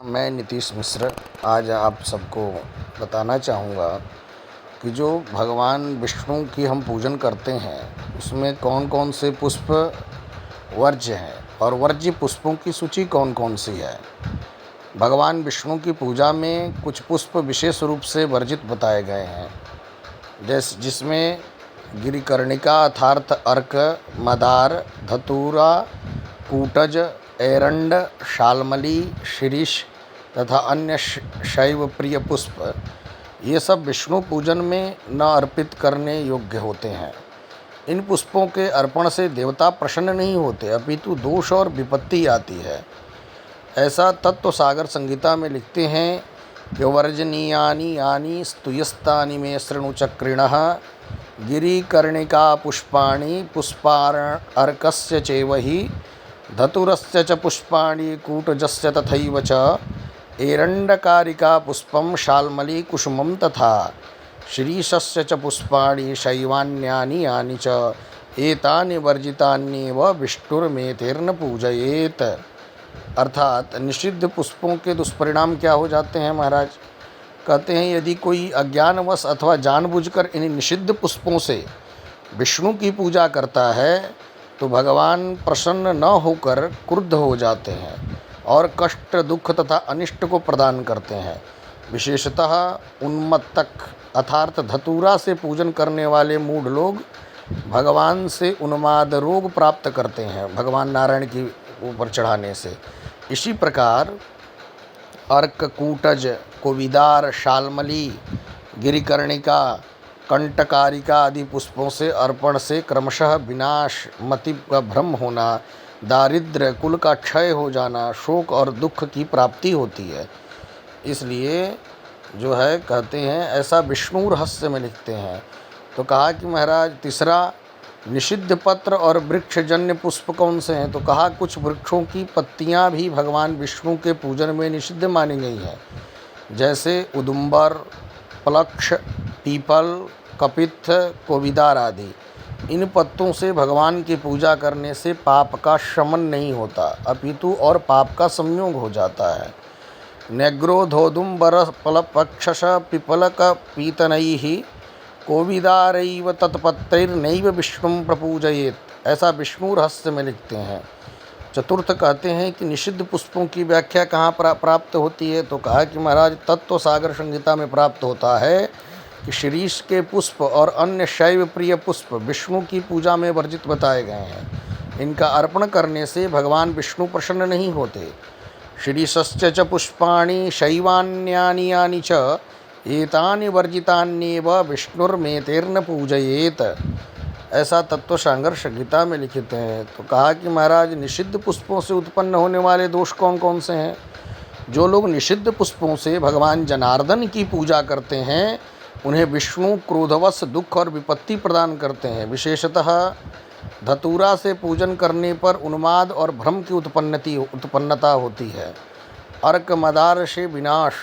मैं नीतीश मिश्र आज आप सबको बताना चाहूँगा कि जो भगवान विष्णु की हम पूजन करते हैं उसमें कौन कौन से पुष्प वर्ज्य हैं और वर्ज्य पुष्पों की सूची कौन कौन सी है। भगवान विष्णु की पूजा में कुछ पुष्प विशेष रूप से वर्जित बताए गए हैं, जिसमें गिरिकर्णिका अर्थात अर्क, मदार, धतूरा, कूटज, एरंड, शाल्मली, शिरीष तथा अन्य शैव प्रिय पुष्प ये सब विष्णु पूजन में न अर्पित करने योग्य होते हैं। इन पुष्पों के अर्पण से देवता प्रसन्न नहीं होते अपितु दोष और विपत्ति आती है। ऐसा तत्व सागर संहिता में लिखते हैं कि वर्जनीयानि यानि स्तूयस्तानि मे शृणु चक्रिणः गिरिकर्णिका पुष्पाणि पुष्पार्कस्य चैवहि धतुरस्य च पुष्पाणि कूटजस्य तथैव च एरण्डकारिका पुष्पं शाल्मली कुसुमं तथा शिरीषस्य च पुष्पाणि शैवान्यानि यानि च एतानि वर्जितान्येव विष्णुर्मेतेर्न पूजयेत। अर्थात निषिद्ध पुष्पों के दुष्परिणाम क्या हो जाते हैं महाराज। कहते हैं यदि कोई अज्ञानवश अथवा जानबूझकर इन निषिद्ध पुष्पों से विष्णु की पूजा करता है तो भगवान प्रसन्न न होकर क्रुद्ध हो जाते हैं और कष्ट, दुख तथा अनिष्ट को प्रदान करते हैं। विशेषतः उन्मत्तक अर्थात धतूरा से पूजन करने वाले मूढ़ लोग भगवान से उन्माद रोग प्राप्त करते हैं भगवान नारायण की ऊपर चढ़ाने से। इसी प्रकार अर्क, कूटज, कोविदार, शाल्मली, गिरिकर्णिका, कंटकारिका आदि पुष्पों से अर्पण से क्रमशः विनाश, मति का भ्रम होना, दारिद्र्य, कुल का क्षय हो जाना, शोक और दुख की प्राप्ति होती है। इसलिए जो है कहते हैं ऐसा विष्णु रहस्य में लिखते हैं। तो कहा कि महाराज तीसरा निषिद्ध पत्र और वृक्षजन्य पुष्प कौन से हैं। तो कहा कुछ वृक्षों की पत्तियां भी भगवान विष्णु के पूजन में निषिद्ध मानी गई हैं, जैसे उदुम्बर, पलक्ष, पीपल, कपित्थ, कोविदार आदि। इन पत्तों से भगवान की पूजा करने से पाप का शमन नहीं होता अपितु और पाप का संयोग हो जाता है। न्यग्रोधोदुम्बर पलपक्षश पिपलक पीतनैः कोविदारैव तत्पत्रैर्नैव विष्णुं प्रपूजयेत्। ऐसा विष्णु रहस्य में लिखते हैं। चतुर्थ कहते हैं कि निषिद्ध पुष्पों की व्याख्या कहाँ प्राप्त होती है। तो कहा कि महाराज तत्व सागर संहिता में प्राप्त होता है कि शिरीष के पुष्प और अन्य शैव प्रिय पुष्प विष्णु की पूजा में वर्जित बताए गए हैं। इनका अर्पण करने से भगवान विष्णु प्रसन्न नहीं होते। शिरीषस्य च पुष्पाणि शैवान्यानि यानि च एतानि वर्जितान्येव विष्णुर्मेतेर्न पूजयेत। ऐसा तत्व सागर संहिता में लिखित हैं। तो कहा कि महाराज निषिद्ध पुष्पों से उत्पन्न होने वाले दोष कौन कौन से हैं। जो लोग निषिद्ध पुष्पों से भगवान जनार्दन की पूजा करते हैं उन्हें विष्णु क्रोधवश दुख और विपत्ति प्रदान करते हैं। विशेषतः धतूरा से पूजन करने पर उन्माद और भ्रम की उत्पन्नता होती है। अर्क, मदार से विनाश,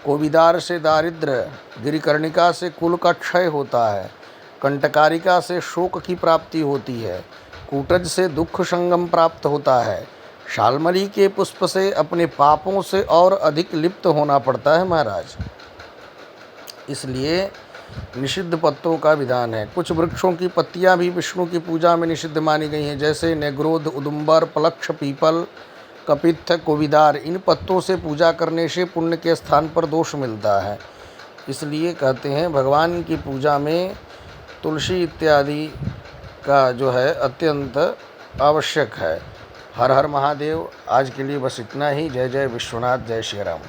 कोविदार से दारिद्र्य, गिरिकर्णिका से कुल का क्षय होता है, कंटकारिका से शोक की प्राप्ति होती है, कूटज से दुख संगम प्राप्त होता है, शाल्मली के पुष्प से अपने पापों से और अधिक लिप्त होना पड़ता है महाराज। इसलिए निषिद्ध पत्तों का विधान है। कुछ वृक्षों की पत्तियां भी विष्णु की पूजा में निषिद्ध मानी गई हैं, जैसे नेग्रोध, उदुम्बर, पलक्ष, पीपल, कपित्थ, कोविदार। इन पत्तों से पूजा करने से पुण्य के स्थान पर दोष मिलता है। इसलिए कहते हैं भगवान की पूजा में तुलसी इत्यादि का जो है अत्यंत आवश्यक है। हर हर महादेव। आज के लिए बस इतना ही। जय जय विश्वनाथ, जय श्री राम।